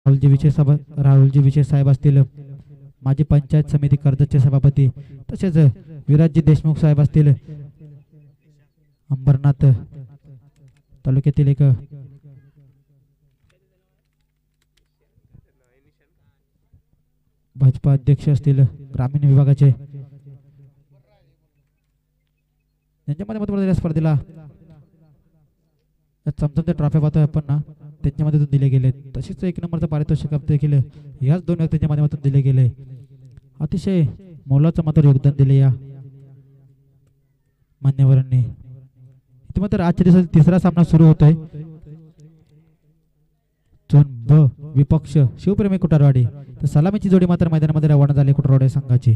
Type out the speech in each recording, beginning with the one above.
राहुलजी विषय साहेब असतील, माजी पंचायत समिती कर्जतचे सभापती, तसेच विराजजी देशमुख साहेब असतील, अंबरनाथ तालुक्यातील एक भाजपा अध्यक्ष असतील ग्रामीण विभागाचे, त्यांच्या माध्यमातून स्पर्धेला चमचमच्या ट्रॉफी पाहतोय आपण ना, त्यांच्या माध्यमातून दिले गेले. तसेच 1 नंबरचं पारितोषिक देखील याच 2 व्यक्तींच्या माध्यमातून दिले गेले. अतिशय मोलाचं मात्र योगदान दिले या मान्यवरांनी. इथे मात्र आजच्या दिवसात तिसरा सामना सुरू होतोय. झोन ब विपक्ष शिवप्रेमी कुटारवाडी, तर सलामीची जोडी मात्र मैदानामध्ये रवाना झाली कुटारवाडी संघाची.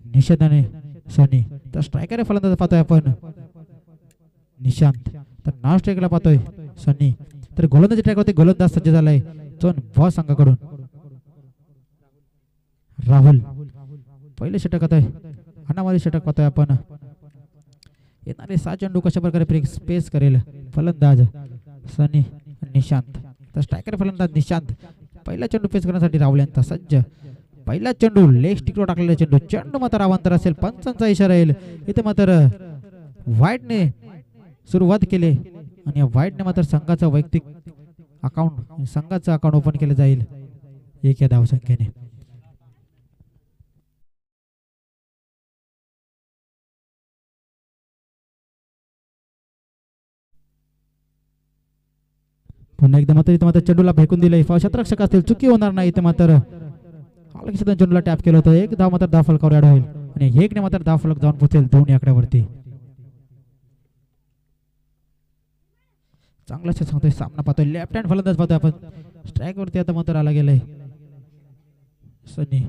निषाद आणि सनी, तर स्ट्रायकर फलंदाज पाहतोय आपण निशांत, तर नाव स्ट्रायकरला पाहतोय सनी, तर गोलंदाजी ट्रॅकवरती गोलंदाज सज्ज झालाय झोन ब संघाकडून. राहुल पहिले षटक आहे, अनामारी षटक पाहतोय आपण. येणारे 6 चेंडू कशा प्रकारे स्पेस करेल फलंदाज सनी निशांत, तर स्ट्रायकर फलंदाज निशांत. पहिला चेंडू पेस करण्यासाठी राहुल यांचा सज्ज. पहिला चेंडू लेग स्टिकवर टाकलेला चेंडू, चेंडू मात्र अवांतर असेल, पंचांचा इशारा येईल. इथे मात्र व्हाईटने सुरुवात केली आणि या व्हाईटने मात्र संघाचा वैयक्तिक अकाउंट ओपन केले जाईल 1 या धावसंख्येने. पुन्हा एकदा मात्र इथे मात्र चेंडूला फेकून दिले, क्षेत्ररक्षक असतील, चुकी होणार नाही. इथे मात्र चेंडूला टॅप केलं होतं. 1 धाव मात्र धाव फलकावर ऍड होईल आणि 1 ने मात्र धाव फलक जाऊन पोहोचेल 2 या आकड्यावरती. चांगला सांगतोय सामना पाहतोय, लेफ्ट हँड फलंदाज पाहतोय आपण. स्ट्राईक वरती आता मात्र आला गेलाय सनी.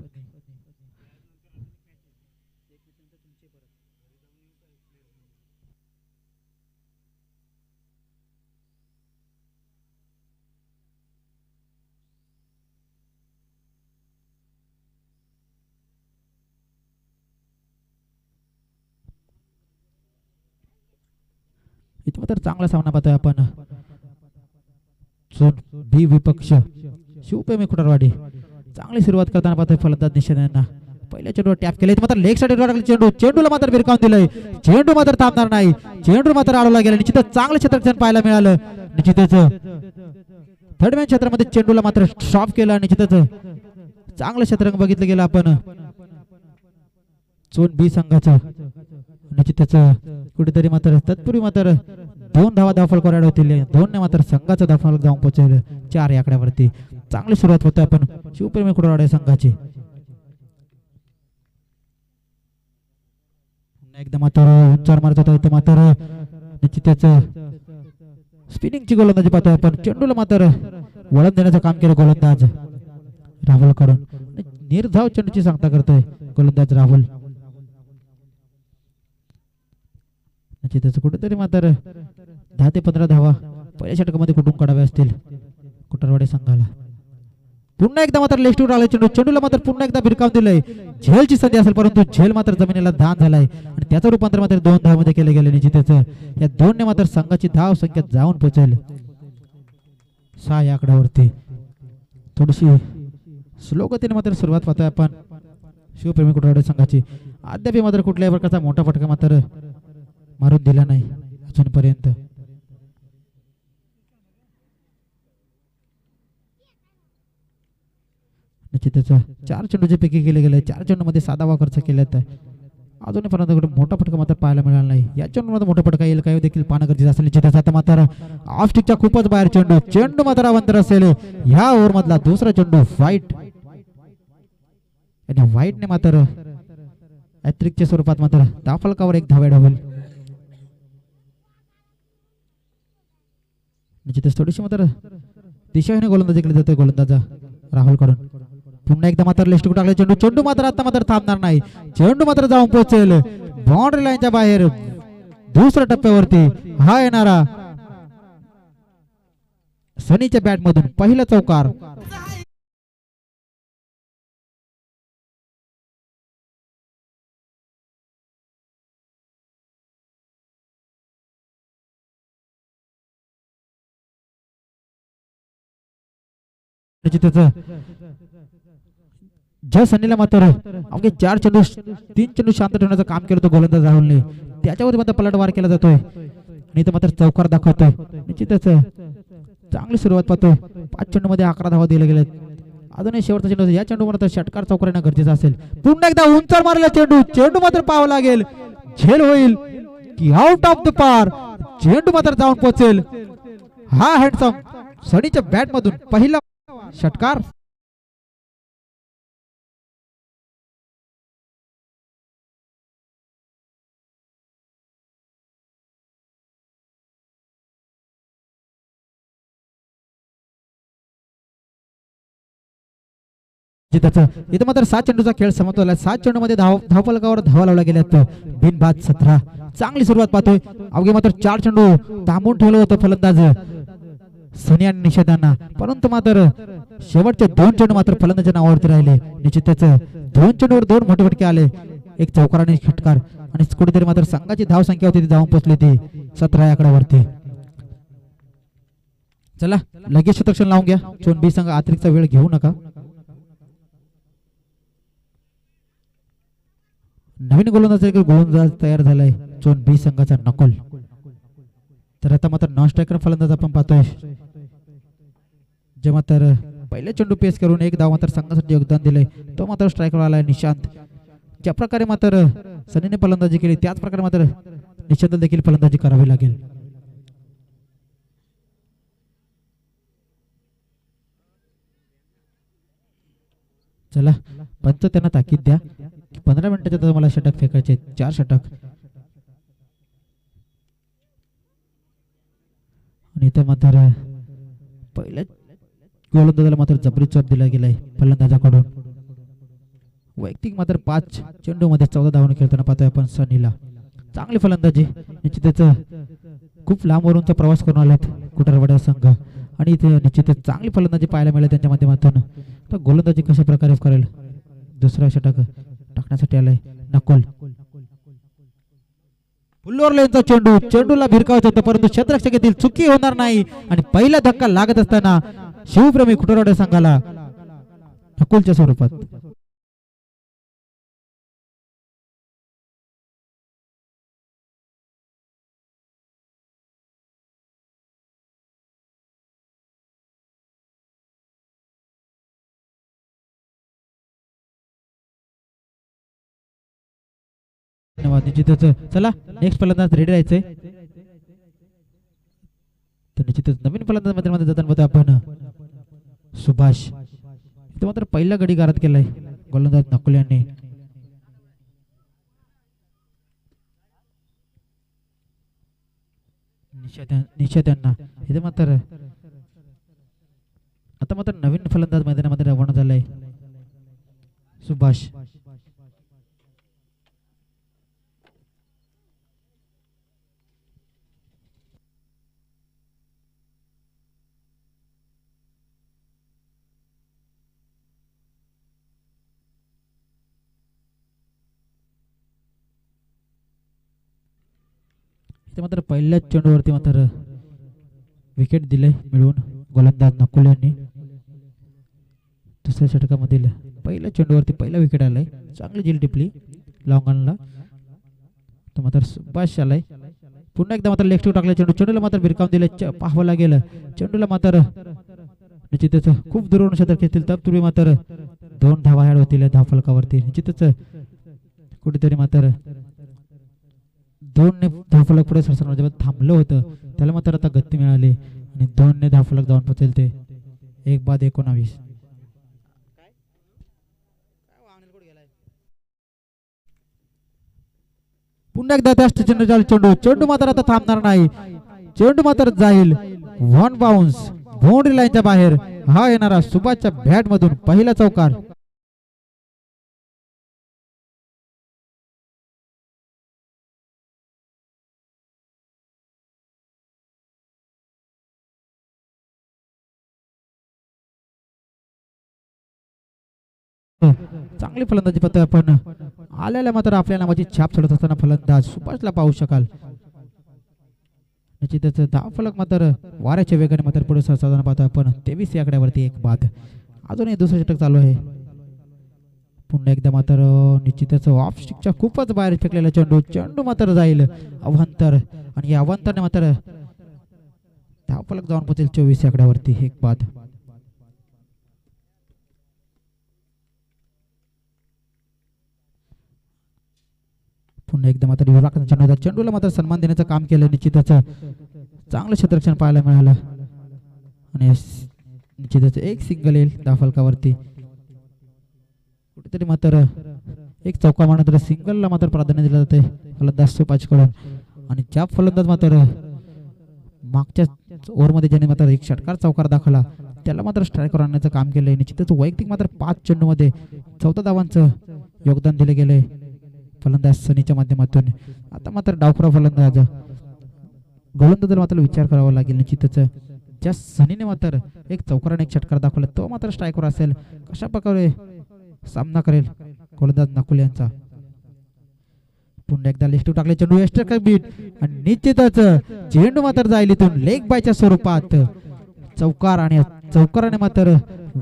इथे मात्र चांगला सामना पाहतोय आपण. झोन बी विपक्ष शिवप्रेमी कुटारवाडी, चांगली सुरुवात करताना पाहतोय फलंदाज निशांत यांना. पहिल्या चेंडूवर टॅप केले, मात्र लेग साइड चेंडू, चेंडूला मात्र भिरकावून दिलंय. चेंडू मात्र थांबणार नाही, चेंडू मात्र अडवला गेला. निश्चितच चांगलं क्षेत्ररक्षण पाहायला मिळालं. निश्चितच थर्ड मॅन क्षेत्रामध्ये चेंडूला मात्र स्टॉप केला. निश्चितच चांगलं क्षेत्ररक्षण बघितलं गेलं आपण झोन बी संघाचं. निश्चितच कुठेतरी मात्र तत्पूर्वी मात्र 2 धावा धाव फलकावर ऍड होतील. 2 ने मात्र संघाचा धाव फलक जाऊन पोहोचेल 4 या आकड्यावरती. चांगली सुरुवात होते आपण शिवप्रेमी कुटारवाडी संघाची. एकदा मात्र उंचार मारत होता, इथे मात्र निश्चितच स्पिनिंगची गोलंदाजी पाहतोय आपण. चेंडूला मात्र वळण देण्याचं काम केलं गोलंदाज राहुल कडून. निर्धाव चेंडूची सांगता करतोय गोलंदाज राहुल. निश्चितच कुठेतरी मात्र 10 ते 15 धावा पहिल्या षटकामध्ये कुठून काढाव्या असतील कुटारवाडी संघाला. पुन्हा एकदा मात्र लेफ्ट आला चेंडू, चेंडूला मात्र पुन्हा एकदा भिरकावून दिलंय. झेलची संधी असेल, परंतु झेल मात्र जमिनीला दान झालाय आणि त्याचं रूपांतर मात्र 2 धावामध्ये केले गेले. निश्चितच या 2 ने मात्र संघाची धाव संख्या जाऊन पोहोचेल 6 या आकड्यावरती. थोडीशी स्लो गतीने मात्र सुरुवात पाहतोय आपण शिवप्रेमी कुटारवाडी संघाची. अद्याप मात्र कुठल्याही प्रकारचा मोठा फटका मात्र मारून दिला नाही अजूनपर्यंत. निश्चितच 4 चेंडूचे पैकी केले गेले. 4 चेंडूमध्ये 7 धावा खर्च केल्यात. अजूनपर्यंत मोठा फटका मात्र पाहायला मिळाला नाही. या चेंडूमध्ये मोठा फटका येईल काय देखील पाहणं गरजेचं असेल. निश्चितच आता मात्र ऑफ स्टिकच्या खूपच बाहेर चेंडू, चेंडू मात्र अवंतर असेल. ह्या ओव्हर मधला दुसरा चेंडू व्हाईट आणि व्हाईटने मात्र हॅट्रिकच्या स्वरूपात मात्र धाव फलकावर 1 धाव ऍड होईल. निश्चितच थोडीशी मात्र दिशाहीने गोलंदाजी केली जाते गोलंदाजा राहुल कडून. पुन्हा एकदा मात्र लेफ्ट टाकले चेंडू, चेंडू मात्र आता मात्र थांबणार नाही. चेंडू मात्र जाऊन पोहोचेल बाउंड्री लाईनच्या बाहेर दुसऱ्या टप्प्यावरती. हा येणारा सनीच्या बॅट मधून पहिला चौकार. निश्चितच ज्या सनीला मात्र अवघे 3 चेंडू शांत ठेवण्याचं काम केलं तो गोलंदाज राहुलने, त्याच्यावर मात्र पलटवार केला जातोय आणि तो मात्र चौकार दाखवतोय. निश्चितच चांगली सुरुवात पाहतोय. 5 चेंडूमध्ये 11 धावा दिल्या गेल्यात. अजूनही शेवटचा चेंडू या चेंडू मात्र षटकार चौकार येणं गरजेचं असेल. पुन्हा एकदा उंचावर मारला चेंडू मात्र पाहावं लागेल, झेल होईल की आउट ऑफ द पार. चेंडू मात्र जाऊन पोहोचेल. हा हँडसम सनीच्या बॅट मधून पहिला षटकार. इथं मात्र 7 चेंडूचा खेळ समाप्त झाला. 7 चेंडूमध्ये धावफलकावर धावा लावल्या गेल्यात बिनबाद 17. चांगली सुरुवात पाहतोय. अवघे मात्र 4 चेंडू थांबून ठेवलं होतं फलंदाज सनी आणि निषेधांना, परंतु मात्र शेवटचे 2 चेंडू मात्र फलंदाजच्या नावावरती राहिले. निश्चितच 2 चेंडूवर 2 मोठे फटके आले, एक चौकार आणि षटकार, आणि कुठेतरी मात्र संघाची धाव संख्या होती ती धावून पोहोचली ती 17 आकड्यावरती. चला लगेच शतक लावून घ्या. चोन संघ अतिरिक्त वेळ घेऊ नका. नवीन गोलंदाज तयार झालाय चोन संघाचा नकुल. तर आता मात्र नॉन स्ट्रायकर फलंदाज आपण पाहतोय, जे मात्र पहिले चेंडू पेस करून 1 धाव मात्र संघासाठी योगदान दिले, तो मात्र स्ट्रायकर आलाय निशांत. ज्या प्रकारे मात्र सनीने फलंदाजी केली त्याच प्रकारे मात्र निशांत देखील फलंदाजी करावी लागेल. चला पंच त्यांना ताकीद द्या, 15 मिनिटाच्या तुम्हाला षटक फेकायचे, 4 षटक. आणि इथे मात्र पहिल्या गोलंदाजाला मात्र जबरी चोप दिला गेलाय फलंदाजाकडून. वैयक्तिक मात्र 5 चेंडू मध्ये 14 धावून खेळताना पाहतोय आपण सनीला. चांगली फलंदाजी. निश्चितच खूप लांबवरूनचा प्रवास करून आलेत कुटारवाडा संघ, आणि इथे निश्चितच चांगली फलंदाजी पाहायला मिळेल त्यांच्या माध्यमातून. तर गोलंदाजी कशा प्रकारे करेल. दुसरा षटक टाकण्यासाठी आलाय नकुल. फुल्लोरलेचा चेंडूला भिरकावायचं होतं, परंतु क्षेत्ररक्षक येथील चुकी होणार नाही, आणि पहिला धक्का लागत असताना शिवप्रेमी कुटारवाडा संघाला नकुलच्या स्वरूपात. धन्यवाद. निश्चितच चला नेक्स्ट फलंदाज रेडी राहायचंय. तर निश्चितच नवीन फलंदाज मध्ये जाताना आपण सुभाष. इथे मात्र पहिला गडी गारद केलाय गोलंदाज नकुल यांनी. निषेधांना इथे मात्र आता मात्र नवीन फलंदाज मैदानामध्ये रवाना झालाय सुभाष. इथे मात्र पहिल्याच चेंडूवरती मात्र विकेट दिले मिळून गोलंदाज नकुल यांनी. दुसऱ्या षटकामधील पहिल्या चेंडूवरती पहिला विकेट आलाय. चांगली झेल टिपली लॉंग ऑनला. तो मात्र सुभाष आलाय. पुन्हा एकदा मात्र लेग टाकला चेंडूला मात्र भिरकावून दिले, पाहावं लागेल. चेंडूला मात्र निश्चितच खूप दूरवरून शतक घेतील, तत्पूर्वी मात्र 2 धावा ऍड होतील धावफलकावरती. निश्चितच कुठेतरी मात्र 2 ने धावफलक पुढे सरसरण्याच्या थांबलं होतं, त्याला मात्र आता गती मिळाली, आणि 2 ने धावफलक जाऊन पोहोचेल ते 1-19. पुन्हा एकदा त्या चेंडू मात्र आता थांबणार नाही. चेंडू मात्र जाईल 1 बाउन्स बाउंड्री लाईनच्या बाहेर. हा येणारा सुभाषच्या बॅट मधून पहिला चौकार. चांगली फलंदाजी पाहतोय आपण. आल्याला मात्र आपल्या नावाची छाप सोडत असताना फलंदाज सुभाषला पाहू शकाल. निश्चितच धाव फलक मात्र वाऱ्याच्या वेगाने मात्र पुढे सरसावताना पाहतो आपण. 23 या आकड्यावरती एक बाद. अजूनही दुसरं षटक चालू आहे. पुन्हा एकदा मात्र निश्चितच ऑफ स्टिकच्या खूपच बाहेर फेकलेला चेंडू मात्र जाईल अवांतर आणि या अवांतरने मात्र धाव फलक जाऊन पोहोचेल 24 या आकड्यावरती एक बाद. पुन्हा एकदा मात्र चेंडूला मात्र सन्मान देण्याचं काम केलं. निश्चितच चांगलं क्षेत्ररक्षण पाहायला मिळालं आणि निश्चितच एक सिंगल येईल धाव फलकावरती. कुठेतरी मात्र एक चौका मानतर सिंगलला मात्र प्राधान्य दिलं जाते फलंदाज सुभाष कडून आणि ज्या फलंदाज मात्र मागच्या ओव्हरमध्ये ज्याने मात्र एक षटकार चौकार दाखवला त्याला मात्र स्ट्रायकर आणण्याचं काम केलंय. निश्चितच वैयक्तिक मात्र 5 चेंडूमध्ये 14 धावांचं योगदान दिले गेले फलंदाज सनीच्या माध्यमातून. आता मात्र डावखुरा फलंदाज गोलंदाजाला मात्र विचार करावा लागेल. निश्चितच ज्या सनीने मात्र एक चौकाराने एक षटकार दाखवला तो मात्र स्ट्रायकर असेल. कशा प्रकारे सामना करेल गोलंदाज नकुल यांचा. पुन्हा एकदा लेफ्ट टाकले चेंडू एक्स्ट्रा बीट आणि निश्चितच चेंडू मात्र जाईल इथून लेग बायच्या स्वरूपात चौकार आणि चौकाराने मात्र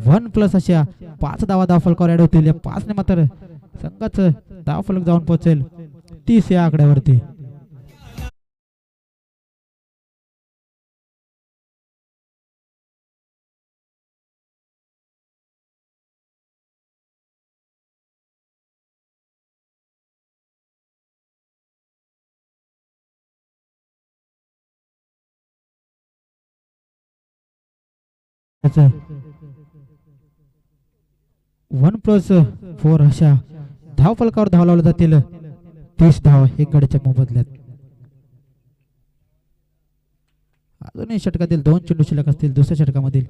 1+ अशा 5 धावा धाव फलकावर ऍड होतील. या 5 ने मात्र संघाचं धाव फलक जाऊन पोहोचेल 30 या आकड्यावरती. त्याचं 1+4 अशा धाव फलकावर धाव लावले जातील 30 धाव एक गड्याच्या मोबदल्यात. अजूनही षटकातील 2 चेंडू शिल्लक असतील दुसऱ्या षटकामधील.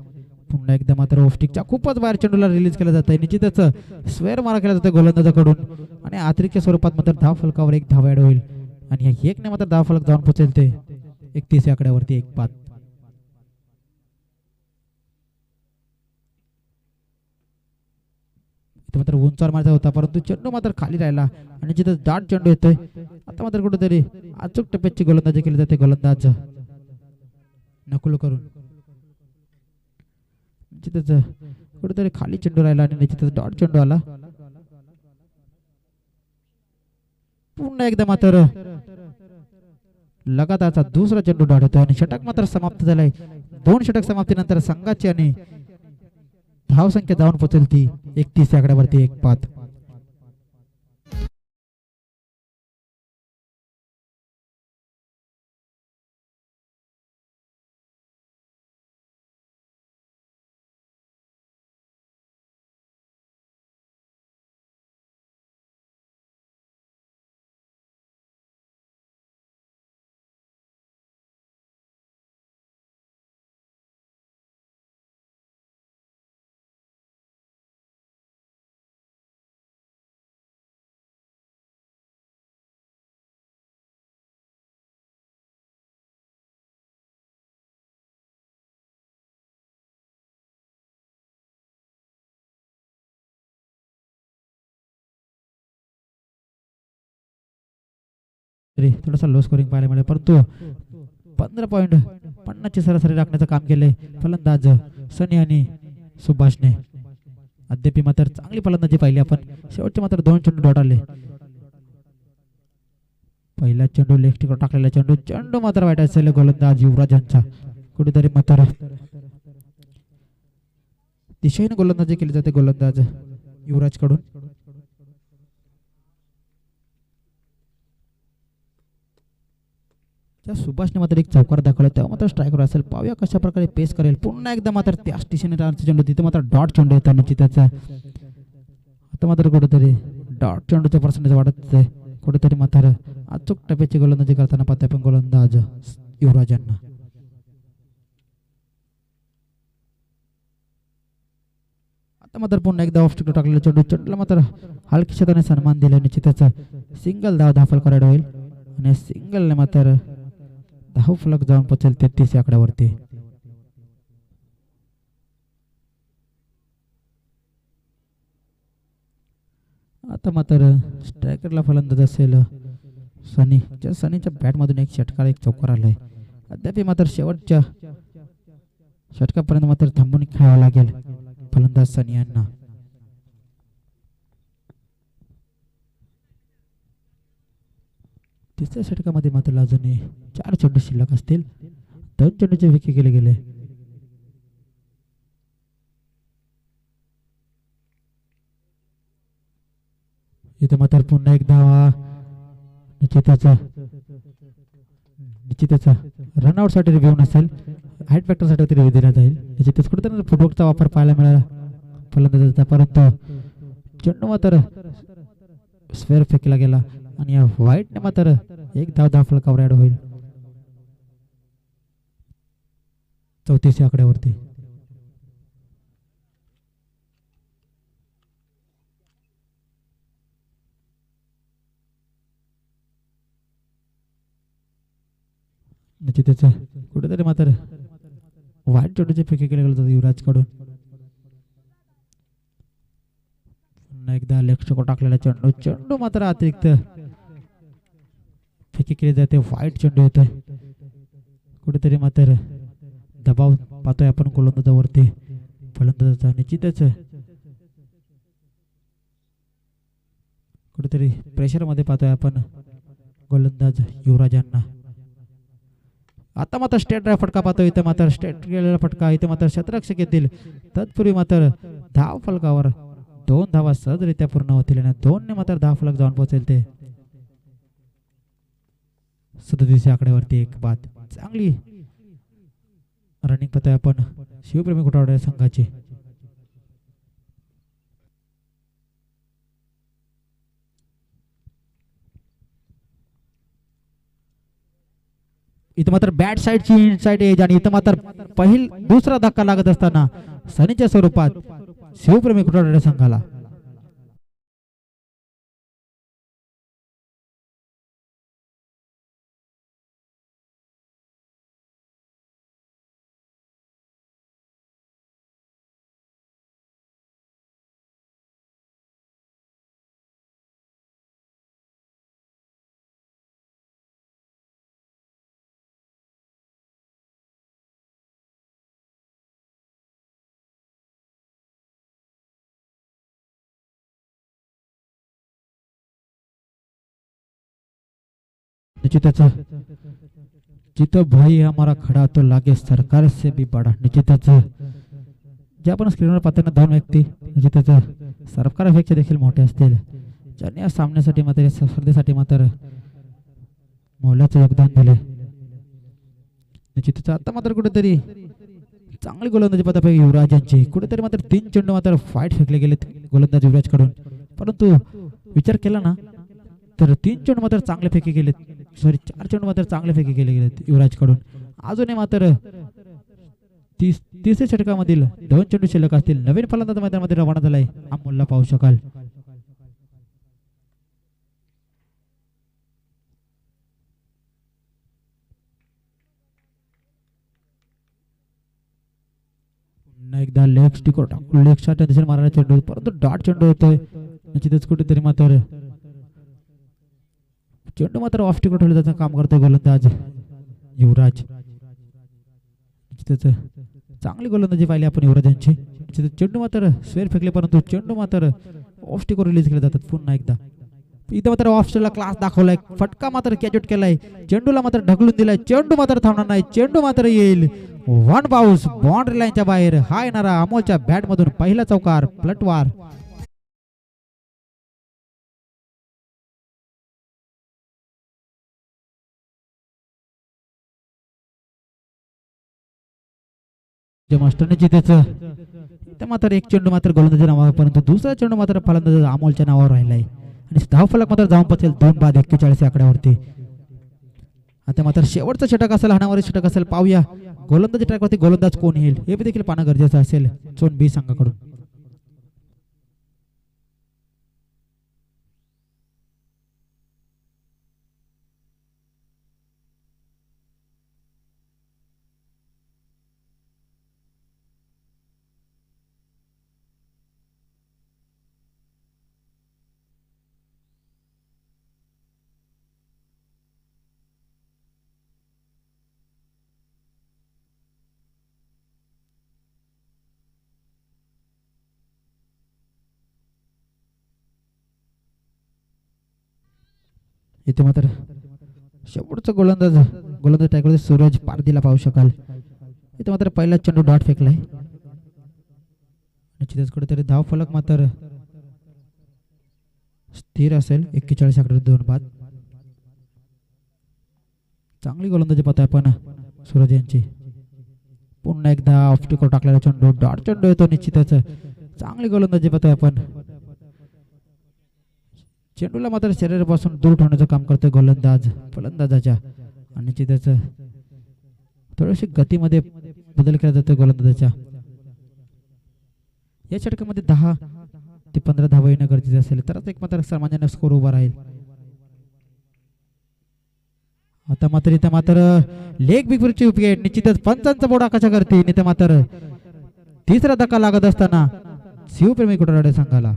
पुन्हा एकदा मात्र ऑफस्टिकच्या खूपच बाहेर चेंडूला रिलीज केलं जात आहे. निश्चितच स्वेअर मारा केला जातो गोलंदाजाकडून आणि अतिरिक्त स्वरूपात मात्र धाव फलकावर एक धाव ऍड होईल आणि या 1 ने मात्र धाव फलक जाऊन पोहोचेल ते 31 या आकड्यावरती एक बाद. मात्र उंचावर मारायचा होता परंतु चेंडू मात्र खाली राहिला आणि जिथे दाट चेंडू येतोय. आता मात्र कुठेतरी अचूक टप्प्याची गोलंदाजी केली जाते गोलंदाज नकुल करून. निश्चितच कुठेतरी खाली चेंडू राहिला आणि निश्चितच डॉट चेंडू आला. पुन्हा एकदा मात्र लगातारचा दुसरा चेंडू डॉट होतो आणि षटक मात्र समाप्त झालाय. 2 षटक समाप्तीनंतर संघाची आणि धाव संख्या जाऊन पोहोचेल ती 31 या आकड्यावरती एक बाद. थोडासा लो स्कोरिंग पाहायला मिळेल परंतु 15.50 ची सरासरी राखण्याचं काम केलंय फलंदाज सनी आणि सुभाषने. अद्याप मात्र चांगली फलंदाजी पाहिली आपण. शेवटचे मात्र 2 चेंडू डॉट आले. पहिला चेंडू लेफ्ट टाकलेला चेंडू मात्र वाईट असेल गोलंदाज युवराज यांचा. कुठेतरी मात्र दिशेने गोलंदाजी केली जाते गोलंदाज युवराज कडून. सुभाषने मात्र एक चौकार दाखवला तेव्हा मात्र स्ट्रायकर असेल. पाहूया कशा प्रकारे पेस करेल. पुन्हा एकदा मात्र त्याच दिशेने चेंडू तिथे मात्र डॉट चेंडू येतो निश्चितचा. आता मात्र कुठेतरी डॉट चेंडूचा पर्सेंटेज वाढत आहे. कुठेतरी मात्र अचूक टप्प्याची गोलंदाजी करताना पाहता आपण गोलंदाज युवराज यांना. आता मात्र पुन्हा एकदा ऑफ स्टिक टाकलेला चेंडूला मात्र हलकी शतकाने सन्मान दिला. निश्चितच सिंगल धाव फलक ऍड होईल आणि सिंगलने मात्र धाव फलक जाऊन पोहोचेल 33 या आकड्यावरती. आता मात्र स्ट्रायकरला फलंदाज असेल सनी. ज्या सनीच्या बॅट मधून एक षटकार एक चौकार आलाय अद्याप मात्र शेवटच्या षटकापर्यंत मात्र थांबून खेळावं लागेल फलंदाज सनी यांना. तिसऱ्या षटकामध्ये मात्र अजूनही 4 चेंडू शिल्लक असतील. 2 चेंडूचे विकेट केले गेले. इथे मात्र पुन्हा एक धावा निश्चितच रनआउट साठी रिव्ह्यू नसेल, हाईट फॅक्टर साठी रिव्ह्यू दिला जाईल. निश्चितच कुठेतरी फुटवर्कचा वापर पाहायला मिळाला फलंदाजाचा, परंतु चेंडू मात्र स्क्वेअर फेकला गेला आणि या व्हाईटने मात्र एक धाव फलकावर ऍड होईल 34 आकड्यावरती. निश्चितच कुठेतरी मात्र वाईट चेंडूचे फेके केले गेले युवराज कडून. पुन्हा एकदा लेग स्टोक टाकलेला चेंडू मात्र अतिरिक्त फेके केले जाते. वाईट चेंडू येतोय. कुठेतरी मात्र दबाव पाहतोय आपण गोलंदाजावरती फलंदाजाचा. निश्चितच कुठेतरी प्रेशर मध्ये पाहतोय आपण गोलंदाज युवराजांना. आता मात्र स्टेट ड्राइव्ह फटका पाहतो. इथे मात्र स्टेट गेलेला फटका. इथे मात्र शतरक्षक येतील. तत्पूर्वी मात्र धाव फलकावर 2 धावा सहजरित्या पूर्ण होतील आणि 2 ने मात्र धाव फलक जाऊन पोहोचेल ते 37 आकड्यावरती. एक बाद चांगली रनिंग पाहतोय आपण शिवप्रेमी कुटावडे संघाची. इथं मात्र बॅट साइडची इनसाइड एज आणि इथं मात्र दुसरा धक्का लागत असताना सनीच्या स्वरूपात शिवप्रेमी कुटावडे संघाला. निश्चितच जितो भाई हमारा खड़ा तो लागे सरकार से भी बड़ा. निश्चितच जे आपण स्क्रीनवर पाहताना 2 व्यक्ती निश्चितच सरकारपेक्षा देखील मोठे असतील, ज्यांनी या सामन्यासाठी मात्र स्पर्धेसाठी मात्र मोलाचं योगदान दिले. निश्चितच आता मात्र कुठेतरी चांगली गोलंदाजी पाहता युवराज यांची. कुठेतरी मात्र 3 चेंडू मात्र फाईट फेकले गेलेत गोलंदाज युवराज कडून, परंतु विचार केला ना तर 3 चेंडू मात्र चांगले फेके गेलेत. 4 चेंडू मात्र चांगले फेके केले गेलेत युवराज कडून. अजूनही मात्र 30 षटकामधील 2 चेंडू शिल्लक असतील. नवीन फलंदाज मैदानामध्ये रवाना झालाय. अमोलला पाहू शकाल. पुन्हा एकदा लेग स्टिकवर टाकून लेग शॉट दिसेल मारायला चेंडू, परंतु डॉट चेंडू होतोय. निश्चितच कुठेतरी मात्र चेंडू मात्र ऑफ स्टिकवर ठेवण्याचं काम करतोय गोलंदाज युवराज. चांगली गोलंदाजी पाहिली आपण युवराजांची. चेंडू मात्र स्क्वेअर फेकले, परंतु चेंडू मात्र ऑफ स्टिकवर रिलीज केले जातात. पुन्हा एकदा इथं मात्र ऑफ स्टिकला क्लास दाखवलाय. फटका मात्र कॅच आउट केलाय. चेंडूला मात्र ढकलून दिलाय. चेंडू मात्र थांबणार नाही. चेंडू मात्र येईल 1 बाउन्स बाउंड्री लाईनच्या बाहेर. हा येणारा अमोलच्या बॅट मधून पहिला चौकार पलटवार. मास्टरने त्याचं मात्र एक चेंडू मात्र गोलंदाजी नावावर, परंतु दुसरा चेंडू मात्र फलंदाज अमोलच्या नावावर राहिलाय आणि धाव फलक मात्र जाऊन पोहोचेल 2 बाद 41 आकड्यावरती. आता मात्र शेवटचा षटक असेल, हाणावरील षटक असेल. पाहूया गोलंदाजी ट्रॅकवरती गोलंदाज कोण येईल हे देखील पाहणं गरजेचं असेल झोन बी संघाकडून. इथे मात्र शेवटचा गोलंदाज गोलंदाज टाकला सूरज पारदीला पाहू शकाल. इथे मात्र पहिला चेंडू डॉट फेकलाय. निश्चितच कुठेतरी धाव फलक मात्र स्थिर असेल. 41 आकड्यावर 2 बाद. चांगली गोलंदाजी पाहतोय आपण सूरज यांची. पुन्हा एकदा ऑफ स्टिकवर टाकलेला चेंडू डॉट चेंडू येतो. निश्चितच चांगली गोलंदाजी पाहतोय आपण. चेंडूला मात्र शरीरापासून दूर ठेवण्याचं काम करतोय गोलंदाज फलंदाजाच्या. आणि निश्चितच थोडीशी गतीमध्ये बदल केला जातो गोलंदाजाच्या. या षटकामध्ये 10 ते 15 धावा येणं गरजेचं असेल तरच एक मात्र सामान्य स्कोर उभा राहील. आता मात्र इथं मात्र लेग बिगवरची विकेट. निश्चितच पंचांचा बोर्ड आकाशा करते. इथं मात्र तिसरा धक्का लागत असताना शिवप्रेमी कुटुंबाच्या संघाला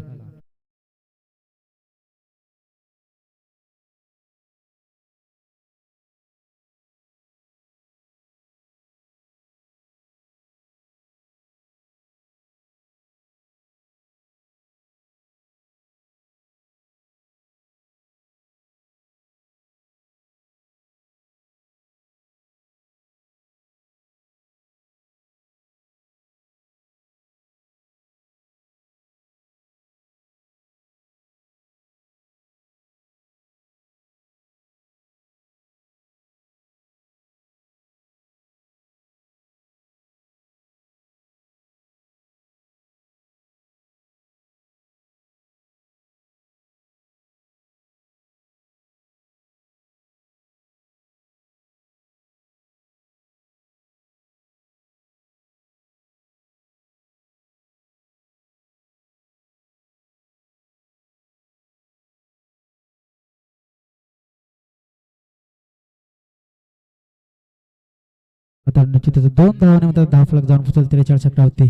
आता निश्चितच 2 धावाने मात्र धाव फलक जाऊन पोहोचेल. 43 षटकावरती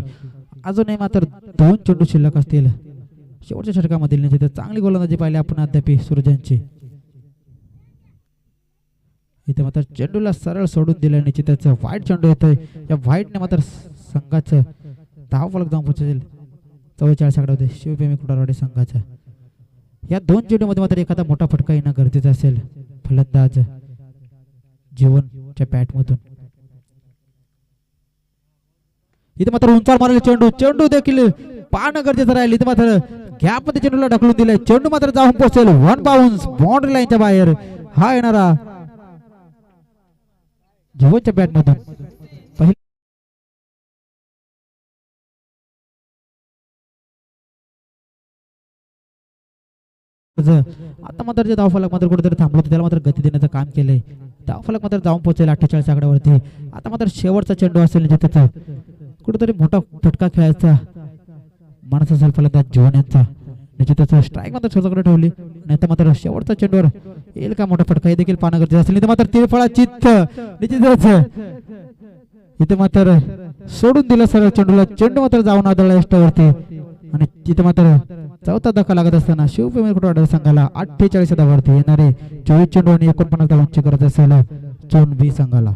अजूनही मात्र 2 चेंडू शिल्लक असतील. शेवटच्या षटकामधील निश्चितच चांगली गोलंदाजी पाहिली आपण अद्याप सूरज यांची. इथे मात्र चेंडूला सरळ सोडून दिलं. निश्चितच वाईट चेंडू येतोय. या वाईटने मात्र संघाचं धाव फलक जाऊन पोहोचेल 44 षटकावरती शिवप्रेमी कुटारवाडी संघाचा. या 2 चेंडूमध्ये मात्र एखादा मोठा फटका येणं गरजेचं असेल फलंदाज जीवनच्या बॅटमधून. इथे मात्र उंचावर मारलेला चेंडू चेंडू देखील पाहणं गरजेचं राहील. इथे मात्र गॅप मध्ये चेंडूला ढकलून दिलाय. चेंडू मात्र जाऊन पोहोचेल 1 बाउन्स बाउंड्री लाईनच्या बाहेर. हा येणारा जीवनच्या बॅट मधून आता मात्र जे धावफलक मात्र कुठेतरी थांबलं होतं त्याला मात्र गती देण्याचं काम केलंय. धावफलक मात्र जाऊन पोहोचेल 48 आकड्यावरती. आता मात्र शेवटचा चेंडू असेल जिथे कुठेतरी मोठा फटका खेळायचा माणूस असेल फलंदाज जीवन यांचा. निश्चितच स्ट्राईक मात्र स्वतःकडे ठेवली. नाही मात्र शेवटचा चेंडूवर येईल का मोठा फटका हे देखील पाहणं गरजेचं असेल. इथे मात्र तिरफळा चित्त निश्चितच इथे मात्र सोडून दिलं सरळ चेंडूला. चेंडू मात्र जाऊन आदळला यष्टावरती. आणि तिथे मात्र चौथा धक्का लागत असताना शिवप्रेमी कुटुंबाच्या संघाला 48 धावांवरती येणारे 24 चेंडू आणि 49 धावांची गरज असेल झोन बी संघाला.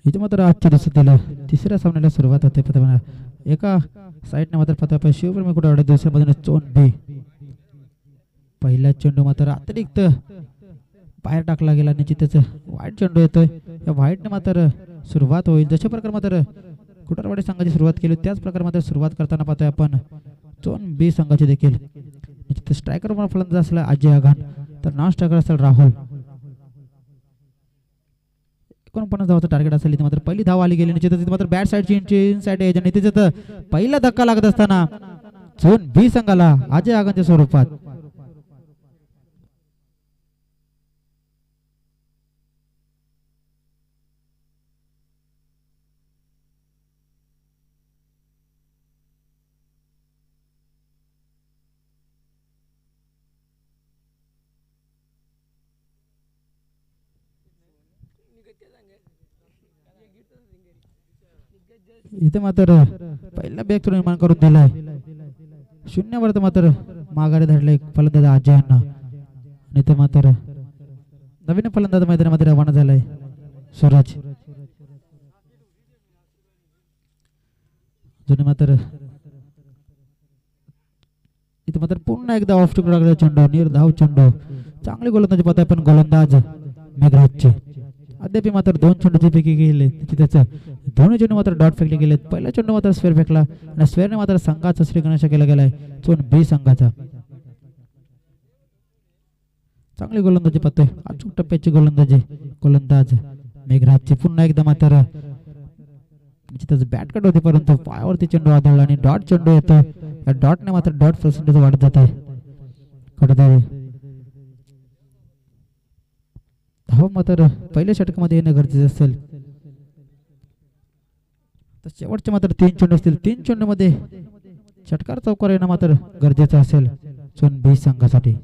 इथे मात्र आजच्या दिवसातील तिसऱ्या सामन्याला सुरुवात होते. प्रथम एका साईडने मात्र प्रताप शिवप्रेमी कुठे दुसऱ्या बाजूने चोन बी. पहिला चेंडू मात्र अतिरिक्त बाहेर टाकला गेला. निश्चितच वाईट चेंडू येतोय. या वाईटने मात्र सुरुवात होईल. जशा प्रकारे मात्र कुटारवाडी संघाची सुरुवात केली त्याच प्रकारे मात्र सुरुवात करताना पाहतोय आपण चोन बी संघाची देखील. निश्चित स्ट्रायकर म्हणून फलंदाज असला अजय आघाण, तर नॉन स्ट्रायकर असेल राहुल. 49 धावाचं टार्गेट असेल. इथे मात्र पहिली धाव आली गेली. निश्चितच इथे मात्र बॅट साईडची इन साईड एजंट इथे पहिला धक्का लागत असताना चोन बी संघाला अजय आघाणच्या स्वरूपात. इथे मात्र पहिला बॅग निर्माण करून दिलाय. शून्यावर मात्र माघारी धरले फलंदाज अजय यांना. इथे मात्र नवीन फलंदाज मैदानामध्ये रवाना झालाय सूरज. जुने मात्र इथे मात्र पुन्हा एकदा ऑफ स्टिक लागला चेंडू. निर्धाव चेंडू. चांगली गोलंदाजी पाहताय पण गोलंदाज मेघराजचे. अद्याप मात्र 2 चेंडूचे पैकी गेले. त्याचं दोन्ही चेंडू मात्र डॉट फेकले गेले. पहिला चेंडू मात्र स्क्वेअर फेकला आणि स्क्वेअरने मात्र संघाचा श्रीगणेश केला गेलाय चोन बी संघाचा. चांगली गोलंदाजी पाहतोय. अचूक टप्प्याची गोलंदाज मेघराजची. पुन्हा एकदा मात्र त्याचं बॅट कट होते परंतु पायावरती चेंडू आदळला आणि डॉट चेंडू येतो. या डॉटने मात्र डॉट पर्सेंटेज वाढत जात आहे. कुठेतरी धाव मात्र पहिल्या षटकामध्ये येणं गरजेचं असेल. तर शेवटचे मात्र 3 चेंडू असतील. 3 चेंडू मध्ये षटकार चौकार येणं मात्र गरजेचं असेल चोन बी संघासाठी.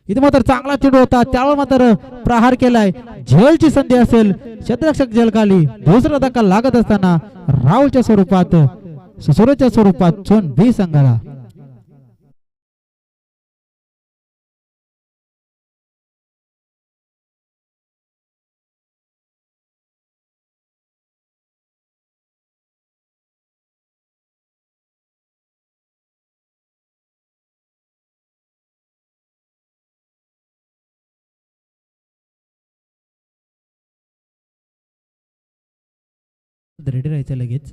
इथे मात्र चांगला चेंडू होता. त्यावर मात्र प्रहार केलाय. झेलची संधी असेल. क्षेत्ररक्षक झेलखाली. दुसरा धक्का लागत असताना राहुलच्या स्वरूपात सुसुरेच्या स्वरूपात चोन बी संघाला. रेडी राहायचं लगेच.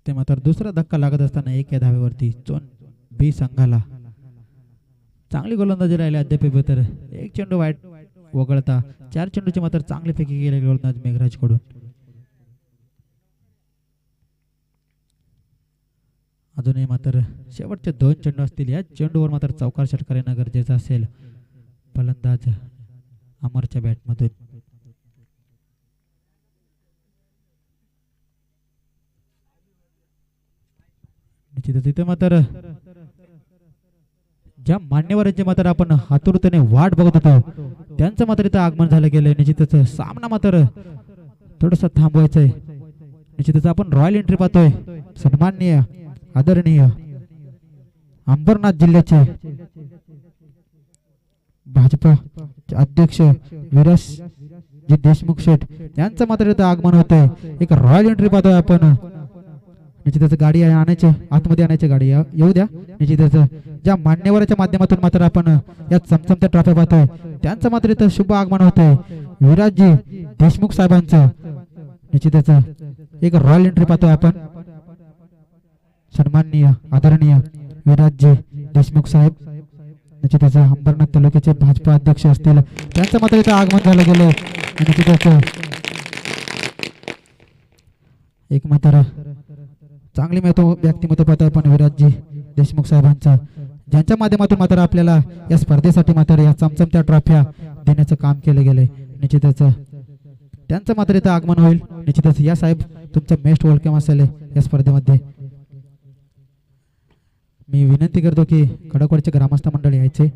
ते मात्र दुसरा धक्का लागत असताना 1 या धावेवरती चोन बी संघाला. चांगली गोलंदाजी राहिली अद्याप. तर 1 चेंडू वाईट वगळता 4 चेंडूचे मात्र चांगले पैकी गेले गोलंदाज मेघराज कडून. अजूनही मात्र शेवटचे 2 चेंडू असतील. या चेंडूवर मात्र चौकार षटकार येणं गरजेचं असेल फलंदाज अमरच्या बॅटमधून. निश्चितच इथे मात्र ज्या मान्यवरांचे मात्र आपण आतुरतेने वाट बघत होतो त्यांचं मात्र इथं आगमन झालं गेलंय. निश्चितच सामना मात्र थोडस थांबवायचंय. निश्चितच आपण रॉयल एंट्री पाहतोय. सन्माननीय आदरणीय अंबरनाथ जिल्ह्याचे भाजपा अध्यक्ष विरासजी देशमुख शेठ यांचं मात्र इथं आगमन होतंय. एक रॉयल एंट्री पाहतोय आपण. निश्चितच गाडी आणायचे आतमध्ये आणायची गाडी येऊ द्या. निश्चितच ज्या मान्यवराच्या माध्यमातून मात्र आपण या चमचमत्या ट्रॉफी पाहतोय त्यांचं मात्र इथं शुभ आगमन होतंय विराजजी देशमुख साहेबांचं. निश्चितच एक रॉयल एंट्री पाहतोय आपण. सन्माननीय आदरणीय विराजजी देशमुख साहेब निश्चितच अंबरनाथ तालुक्याचे भाजपा अध्यक्ष असतील त्यांचं मात्र इथं आगमन झालं गेलं. निश्चितच एक मात्र चांगली व्यक्तिमत्व पाहतोय आपण विराजजी देशमुख साहेबांचं, ज्यांच्या माध्यमातून मात्र आपल्याला या स्पर्धेसाठी मात्र या चमचमत्या ट्रॉफ्या देण्याचं काम केलं गेलंय. निश्चितच त्यांचं मात्र इथं आगमन होईल. निश्चितच या साहेब तुमचं बेस्ट वेलकम असेल या स्पर्धेमध्ये. मी विनंती करतो की खडकवाडीचे ग्रामस्थ मंडळ यायचे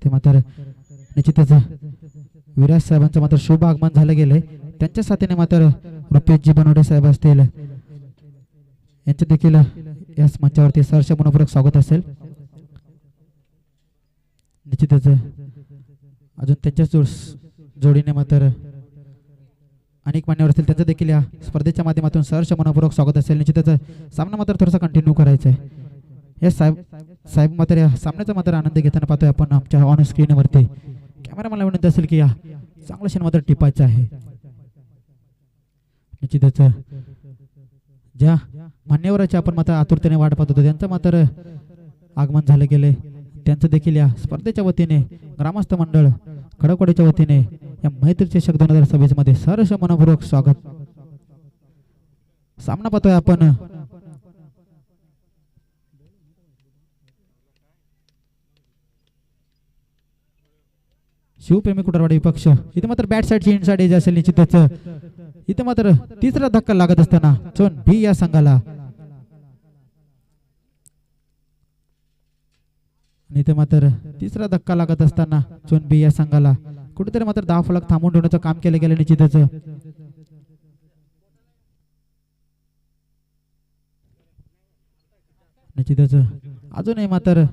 ते मात्र निश्चितच विराज साहेबांचं मात्र शुभ आगमन झालं गेलंय. त्यांच्या साथीने मात्र रुपेशजी बनवडे साहेब असतील यांचे देखील याच मंचावरती सहर्ष मनपूर्वक स्वागत असेल. निश्चितच अजून त्यांच्या जोडीने मात्र अनेक मान्यवर असतील, त्यांचं देखील या स्पर्धेच्या माध्यमातून सहर्ष मनपूर्वक स्वागत असेल. निश्चितच सामना मात्र थोडासा कंटिन्यू करायचा आहे. हे साहेब मात्र या सामन्याचा मात्र आनंद घेताना पाहतोय आपण आमच्या ऑन स्क्रीनवरती. कॅमेरा मला विनंती असेल की या चांगलं क्षण मात्र टिपायचं आहे. निश्चितच ज्या मान्यवराची आपण मात्र आतुरतेने वाट पाहत होतो त्यांचं मात्र आगमन झालं गेले. त्यांचं देखील या स्पर्धेच्या वतीने ग्रामस्थ मंडळ खडकवाडीच्या वतीने या मैत्री चषक 2026 मध्ये सहर्ष मनपूर्वक स्वागत. सामना पाहतोय आपण शिवप्रेमी कुटारवाडी विपक्ष. इथे मात्र बॅट साईडची इनसाइड एज असेल. निश्चितच इथे मात्र तिसरा धक्का लागत असताना झोन बी या संघाला. इथे मात्र तिसरा धक्का लागत असताना झोन बी या संघाला कुठेतरी मात्र 10 फलक थांबून ठेवण्याचं काम केलं गेलं. निश्चितच अजूनही मात्र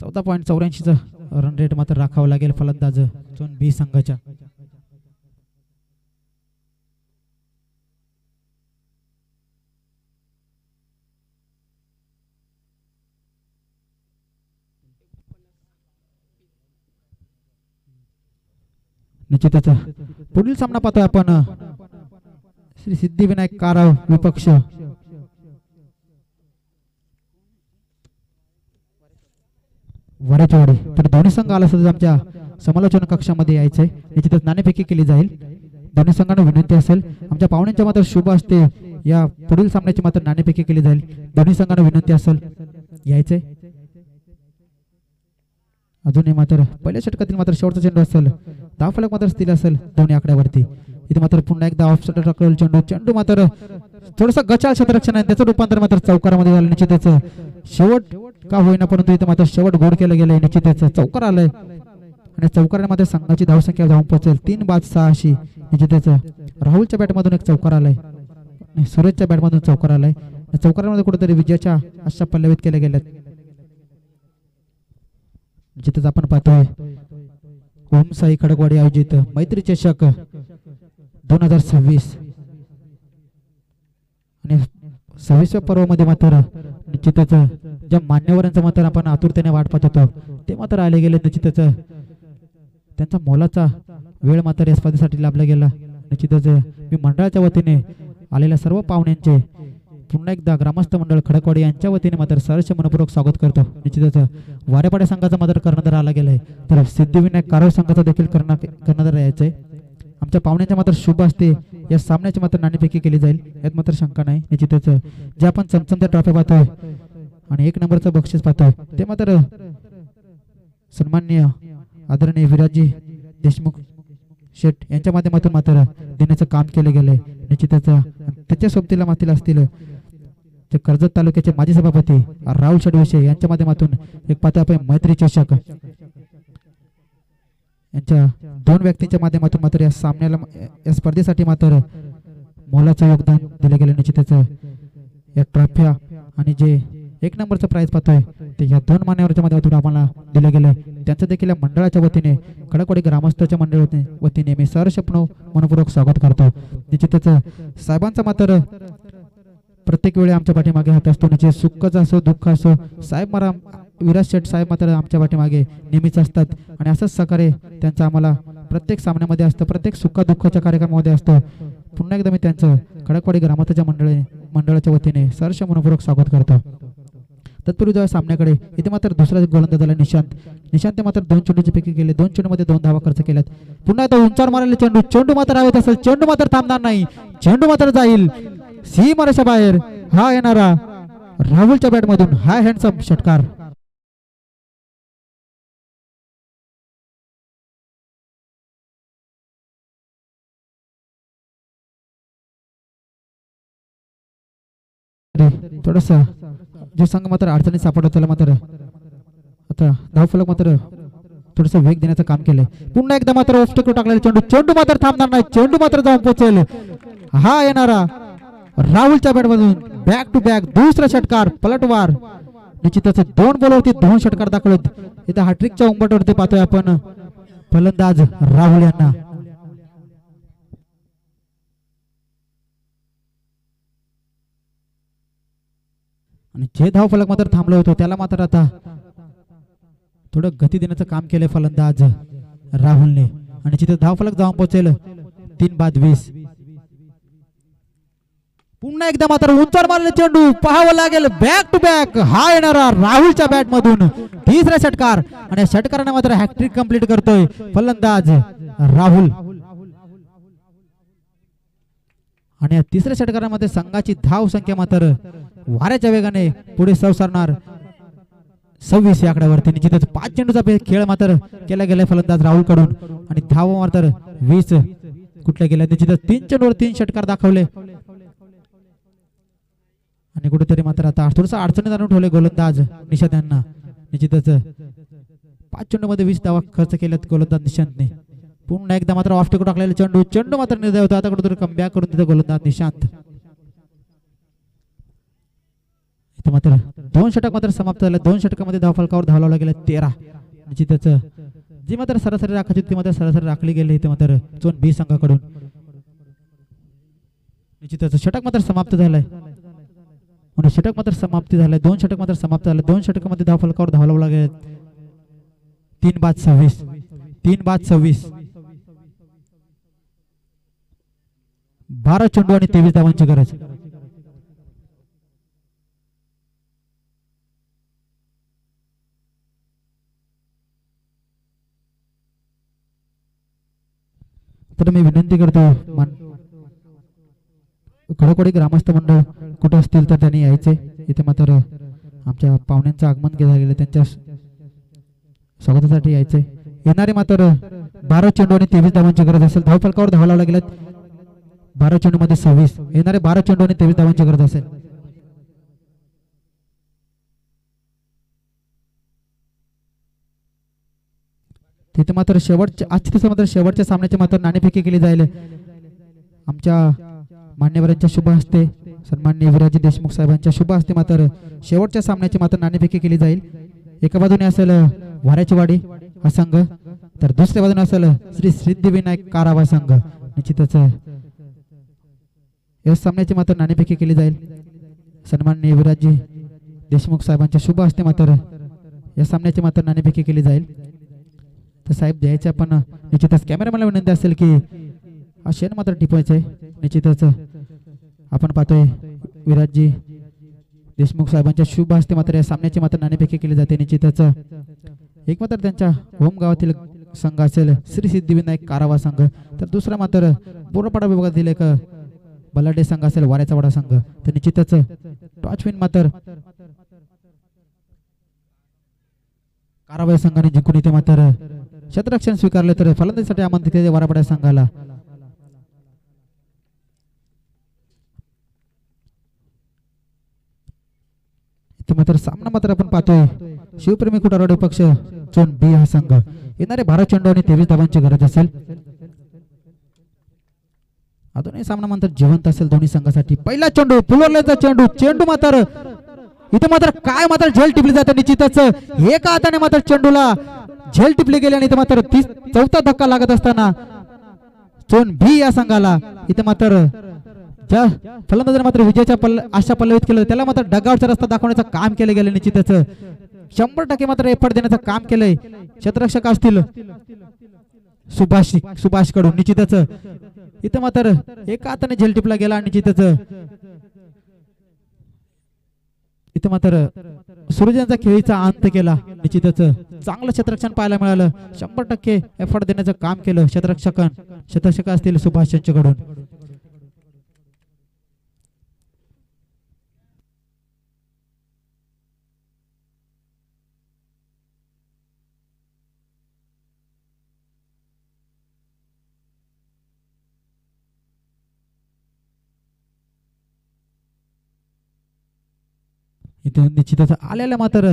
14.84 रन रेट मात्र राखावं लागेल फलंदाज झोन बी संघाच्या. निश्चितच पुढील सामना पाहतोय आपण श्री सिद्धिविनायक कारव विपक्ष. वरेचवाडी. तर दोन्ही संघ आला सुद्धा आमच्या समालोचन कक्षामध्ये यायचंय. निश्चितच नाणेफेकी केली जाईल. दोन्ही संघांना विनंती असेल आमच्या पाहुण्यांच्या मात्र शुभ असते या पुढील सामन्याची मात्र नाणेफेकी केली जाईल. दोन्ही संघांना विनंती असेल यायचंय. अजूनही मात्र पहिल्या षटकातील मात्र शेवटचा चेंडू असेल. 10 फलक मात्र स्थिर असेल दोन्ही आकड्यावरती. इथे मात्र पुन्हा एकदा ऑफ साइड टाकलेला चेंडू मात्र थोडंसं गचाळ क्षेत्ररक्षण आहे त्याचं रूपांतर मात्र चौकारामध्ये झालं. निश्चितच शेवट का होईना परंतु इथे मात्र शेवट गोड केलं गेलंय. निश्चितच चौकार आलंय आणि चौकारामध्ये संघाची धावसंख्या जाऊन पोहोचेल 3-5-6. निश्चितच राहुलच्या बॅटमधून एक चौकार आलाय, सुरेशच्या बॅटमधून चौकार आलाय. चौकारामध्ये कुठेतरी विजयाच्या आशा पल्लवित केल्या गेल्यात. निश्चितच आपण पाहतोय ओम साई खडकवाडी आयोजित मैत्री चषक 2026 आणि 26व्या पर्वामध्ये मात्र निश्चितच ज्या मान्यवरांचं मात्र आपण आतुरतेने वाट पाहत होतो ते मात्र आले गेले. निश्चितच त्यांचा मोलाचा वेळ मात्र या स्पर्धेसाठी लाभला गेला. निश्चितच मी मंडळाच्या वतीने आलेल्या सर्व पाहुण्यांचे पुन्हा एकदा ग्रामस्थ मंडळ खडकवाडी यांच्या वतीने मात्र सहर्ष मनपूर्वक स्वागत करतो. निश्चितच वारेपाड्या संघाचा मात्र कर्णधार आला गेलाय तर सिद्धिविनायक कारव संघाचा देखील कर्णधार यायचंय. आमच्या पाहुण्यांच्या मात्र शुभ असते या सामन्याची मात्र नाणेफेकी केली जाईल यात मात्र शंका नाही. निश्चितच जे आपण चमचमत्या ट्रॉफी पाहतोय आणि 1 नंबरचं बक्षीस पाहतोय ते मात्र सन्माननीय आदरणीय विराजी देशमुख शेठ यांच्या माध्यमातून मात्र देण्याचं काम केलं गेलंय. निश्चितच त्याच्या सोबतीला मात्र असतील कर्जत तालुक्याचे माजी सभापती राहुल षडविषे यांच्या माध्यमातून एक पाहतोय आपण मैत्री चषक यांच्या 2 व्यक्तींच्या माध्यमातून मात्र या सामन्याला या स्पर्धेसाठी मात्र मोलाचं योगदान दिलं गेलं. निश्चितच या ट्रॉफ्या आणि जे 1 नंबरचं प्राइज पाहतोय ते या 2 मान्यवरांच्या माध्यमातून आम्हाला दिलं गेलंय. त्यांचं देखील या मंडळाच्या वतीने खडकवाडी ग्रामस्थाच्या मंडळ वतीने मी सहर्ष मनपूर्वक स्वागत करतो. निश्चितच साहेबांचा मात्र प्रत्येक वेळी आमच्या पाठीमागे हात असतो. म्हणजे सुखाचं असो दुःख असो साहेब मला विराज शेठ साहेब मात्र आमच्या पाठीमागे नेहमीच असतात आणि असंच सहकार्य त्यांचं आम्हाला प्रत्येक सामन्यामध्ये असतं, प्रत्येक सुख दुःखाच्या कार्यक्रमामध्ये असतो. पुन्हा एकदा मी त्यांचं खडकवाडी ग्रामस्थाच्या मंडळाच्या वतीने सहर्ष मनपूर्वक स्वागत करतो. तत्पूर्वी जेव्हा सामन्याकडे इथे मात्र दुसरा गोलंदाज झाला निशांत मात्र 2 चेंडूची पैकी गेले. 2 चेंडूमध्ये 2 धावा खर्च केल्यात. पुन्हा एकदा उंचावर मारलेले चेंडू मात्र हवेत असेल. चेंडू मात्र थांबणार नाही. चेंडू मात्र जाईल सीमारेषा बाहेर. हा येणारा राहुलच्या बॅटमधून हा हँडसम षटकार. थोडासा जो संघ मात्र अडचणीत सापडतो त्याला मात्र आता धावफलक मात्र थोडस वेग देण्याचं काम केलंय. पुन्हा एकदा मात्र ऑफस्टिक टाकलेला चेंडू मात्र थांबणार नाही. चेंडू मात्र जाऊन पोहोचेल. हा येणारा राहुलच्या बॅटमधून बॅक टू बॅक दुसरा षटकार पलटवार. निश्चितच 2 बॉलवरती 2 षटकार दाखवत. इथे हॅट्रिकच्या उंबरवरती पाहतोय आपण फलंदाज राहुल यांना. आणि जे धाव फलक मात्र थांबलं होतं त्याला मात्र आता थोडं गती देण्याचं काम केलंय फलंदाज राहुलने. आणि जिथे धाव फलक जाऊन पोहोचेल 3-20. पुन्हा एकदा मात्र उंचावर मारले चेंडू पाहावं लागेल बॅक टू बॅक हा येणारा राहुलच्या बॅट मधून तिसरा षटकार. आणि षटकाराने मात्र हॅट्रिक कंप्लीट करतोय फलंदाज राहुल. आणि या तिसऱ्या षटकारामध्ये संघाची धाव संख्या मात्र वाऱ्याच्या वेगाने पुढे सरणार 26 या आकड्यावरती. निश्चितच 5 चेंडूचा खेळ मात्र केला गेलाय फलंदाज राहुल कडून. आणि धाव मात्र 20 कुठल्या गेल्या. निश्चितच 3 चेंडूवर 3 षटकार दाखवले. आणि कुठेतरी मात्र आता थोडंसं अडचणीत आणून ठेवले गोलंदाज निशांत यांना. निश्चितच 5 चेंडूमध्ये 20 धावा खर्च केल्यात गोलंदाज निशांतने. पुन्हा एकदा मात्र ऑफ टेक टाकलेला चेंडू मात्र निर्दय होता. आता कुठेतरी कमबॅक करून तिथे गोलंदाज निशांत. इथे मात्र 2 षटक मात्र समाप्त झाले. 2 षटकामध्ये धाव फलकावर धाव लावला गेला 13. निश्चितच जी मात्र सरासरी राखायची ती मात्र सरासरी राखली गेली इथे मात्र झोन बी संघाकडून. निश्चितच षटक मात्र समाप्त झालंय. षटक मात्र समाप्ती झाले. 2 षटक मात्र समाप्त झाले. 2 षटकामध्ये धाव फलकावर धाव लावला गेला 3-26. 3-26. 12 चेंडू आणि 23 धावांची गरज. तर मी विनंती करतो खडोखडी ग्रामस्थ मंडळ कुठे असतील तर त्यांनी यायचे. इथे मात्र आमच्या पाहुण्यांचं आगमन केलं गेलं त्यांच्या स्वागतासाठी यायचे. येणारे मात्र 12 चेंडू आणि 23 धावांची गरज असेल. धाव फलकावर धाव लावला गेल्यात 12 चेंडू मध्ये 26. येणारे 12 चेंडू आणि 23 धावांची गरज असेल. तिथे मात्र शेवटच्या आजच्या दिवसा मात्र शेवटच्या सामन्याची मात्र नाणेफेकी केली जाईल. आमच्या मान्यवरांच्या शुभ हस्ते सन्माननीय विराजी देशमुख साहेबांच्या शुभ हस्ते मात्र शेवटच्या सामन्याची मात्र नाणेफेकी केली जाईल. एका बाजूने असेल वाऱ्याची वाडी हा संघ तर दुसऱ्या बाजूने असेल श्री सिद्धिविनायक कारावा संघ. निश्चितच या सामन्याची मात्र नाणेफेकी केली जाईल. सन्माननीय विराजी देशमुख साहेबांच्या शुभ हस्ते मात्र या सामन्याची मात्र नाणेफेकी केली जाईल. तर साहेब द्यायचे आपण निश्चितच कॅमेरामॅनला विनंती असेल की हा शेण मात्र टिपवायचं आहे. निश्चितच आपण पाहतोय विराजी देशमुख साहेबांच्या शुभ हस्ते मात्र या सामन्याची मात्र नाणेफेकी केली जाते. निश्चितच एक मात्र त्यांच्या होम गावातील संघ असेल श्री सिद्धिविनायक कारावा संघ तर दुसरा मात्र बोरपाडा विभागातील एक बलाढ्य संघ असेल वाऱ्याचा वाडा संघ. तर निश्चितच टॉच विन मात्र कारावा संघाने जिंकून इथे मात्र क्षेत्ररक्षण स्वीकारले तर फलंदाजीसाठी आमंत्रित केले वारापाडा संघाला. मात्र सामना मात्र आपण पाहतोय शिवप्रेमी कुटारवाडी पक्ष झोन बी हा संघ. येणारे 12 चेंडू आणि 23 धावांची गरज असेल. अजूनही सामना मात्र जिवंत असेल दोन्ही संघासाठी. पहिला चेंडू पुलवरल्याचा चेंडू मात्र इथे मात्र काय मात्र झेल टिपली जाते. निश्चितच एका हाताने मात्र चेंडूला झेल टिपली गेली आणि इथे मात्र 4था धक्का लागत असताना झोन बी या संघाला इथे मात्र ज्या फलंदाजाने मात्र विजयाच्या आशा पल्लवित केलं त्याला मात्र डगावरचा रस्ता दाखवण्याचं काम केले गेले. निश्चितच 100% मात्र एफर्ट देण्याचं काम केलंय क्षेत्ररक्षक असतील सुभाष कडून. निश्चितच इथे मात्र एका हाताने झेल टिपला गेला आणि निश्चितच इथे मात्र सूर्यांचा खेळीचा अंत केला. निश्चितच चांगलं क्षेत्ररक्षण पाहायला मिळालं. 100% एफर्ट देण्याचं काम केलं क्षेत्ररक्षक असतील सुभाष यांच्याकडून. इथे निश्चितच आलेला मात्र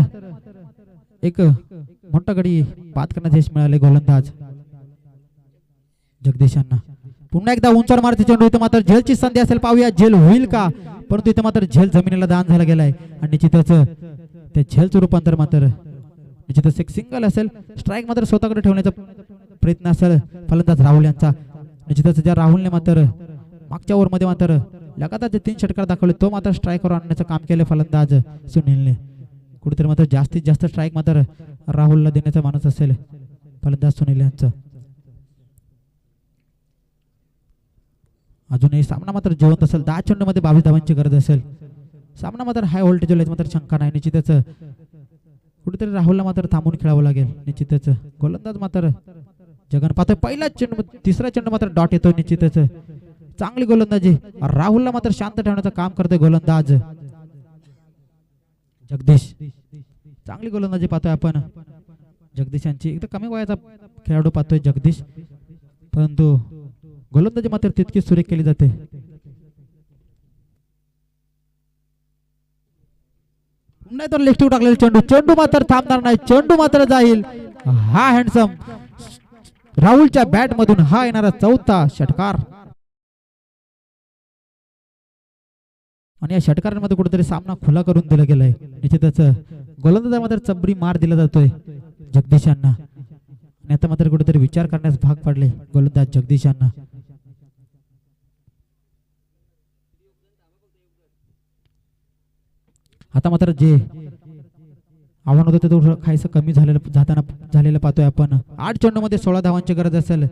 एक मोठा गडी बाद करण्याचे यश मिळाले गोलंदाज जगदीश यांना. पुन्हा एकदा उंचावर मारते चेंडू. इथं मात्र झेलची संधी असेल, पाहूया झेल होईल का. परंतु इथं मात्र झेल जमिनीला दान झाला गेलाय आणि निश्चितच त्या झेलचं रूपांतर मात्र निश्चितच एक सिंगल असेल. स्ट्राईक मात्र स्वतःकडे ठेवण्याचा प्रयत्न असेल फलंदाज राहुल यांचा. निश्चितच ज्या राहुलने मात्र मागच्या ओव्हरमध्ये मात्र लगातार जे 3 षटकार दाखवले तो मात्र स्ट्राईकवर आणण्याचं काम केलं फलंदाज सुनीलने. कुठेतरी मात्र जास्तीत जास्त स्ट्राईक मात्र राहुलला देण्याचा मानस असेल फलंदाज सुनील यांचा. अजूनही सामना मात्र जिवंत असेल. 10 चेंडूमध्ये 22 धावांची गरज असेल. सामना मात्र हाय व्होल्टेज मात्र शंका नाही. निश्चितच कुठेतरी राहुलला मात्र थांबून खेळावं लागेल. निश्चितच गोलंदाज मात्र जगन पाहतोय. पहिला चेंडू, तिसरा चेंडू मात्र डॉट येतोय. निश्चितच चांगली गोलंदाजी. राहुलला मात्र शांत ठेवण्याचं काम करतोय गोलंदाज जगदीश. चांगली गोलंदाजी पाहतोय आपण जगदीश यांची. एकदम कमी वयाचा खेळाडू पाहतोय जगदीश, परंतु गोलंदाजी मात्र तितकी सुरेख केली जाते. नाही तर लेफ्ट टाकलेला चेंडू. चेंडू मात्र थांबणार नाही. चेंडू मात्र जाईल. हा हँडसम राहुलच्या बॅट मधून हा येणारा 4था षटकार. आणि या षटकारांमध्ये कुठेतरी सामना खुला करून दिला गेलाय. निश्चितच गोलंदाजा मात्र चबरी मार दिला जातोय जगदीश यांना. आणि आता मात्र कुठेतरी विचार करण्यास भाग पडले गोलंदाज जगदीश यांना. आता मात्र जे आव्हान होतं ते थोडं खायचं कमी झालेलं पाहतोय आपण. 8 चेंडूमध्ये 16 धावांची गरज असेल.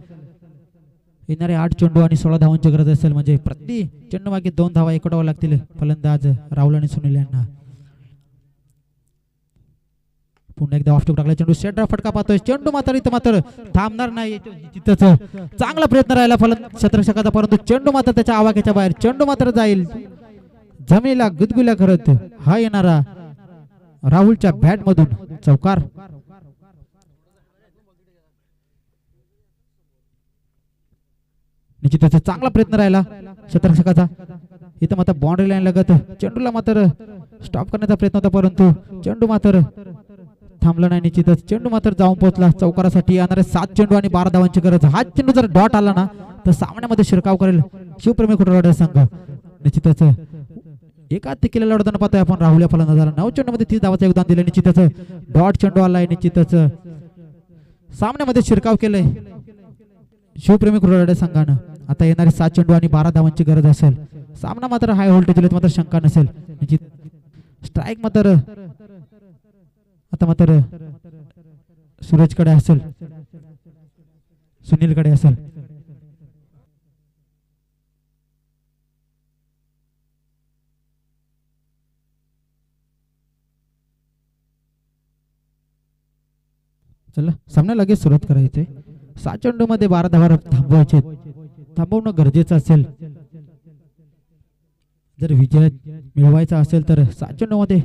येणारे 8 चेंडू आणि 16 धावांची गरज असेल म्हणजे प्रति चेंडू मागे 2 धावा एकवटाव्या लागतील फलंदाज राहुल आणि सुनील यांना. पुन्हा एकदा ऑफ टाकला चेंडू. सेट फटका पाहतोय. चेंडू मात्र इथं मात्र थांबणार नाही. तिथंच चांगला प्रयत्न राहिला क्षेत्ररक्षकाचा, परंतु चेंडू मात्र त्याच्या आवाक्याच्या बाहेर. चेंडू मात्र जाईल जमिनीला गुदगुल्या करत. हा येणारा राहुलच्या बॅट मधून चौकार. निश्चितच चांगला प्रयत्न राहिला क्षेत्ररक्षकाचा. इथं मात्र बाउंड्री लाईन लगत चेंडूला मात्र स्टॉप करण्याचा प्रयत्न होता, परंतु चेंडू मात्र थांबला नाही. निश्चितच चेंडू मात्र जाऊन पोहोचला चौकारासाठी. येणारे 7 चेंडू आणि 12 धावांची गरज. हा चेंडू जर डॉट आला ना तर सामन्यामध्ये शिरकाव करेल शिवप्रेमी खुटरवाडा संघ. निश्चितच एकात केलेला लढताना पाहतोय आपण राहुल या फलंदाजाला. 9 चेंडूमध्ये 30 धावांचं योगदान दिलं. निश्चितच डॉट चेंडू आलाय. निश्चितच सामन्यामध्ये शिरकाव केलंय शिवप्रेमी खुटरवाडा संघानं. आता येणारे 7 चेंडू आणि 12 धावांची गरज असेल. सामना मात्र हाय व्होल्टेज मात्र शंका नसेल. निश्चित स्ट्राईक मात्र आता मात्र सूरजकडे असेल, सुनीलकडे असेल. चला सामना लगेच सुरुवात करायचे. 7 चेंडू मध्ये 12 धावा थांबवायचे. थांबवणं गरजेचं असेल. जर विजय मिळवायचा असेल तर 7 चेंडू मध्ये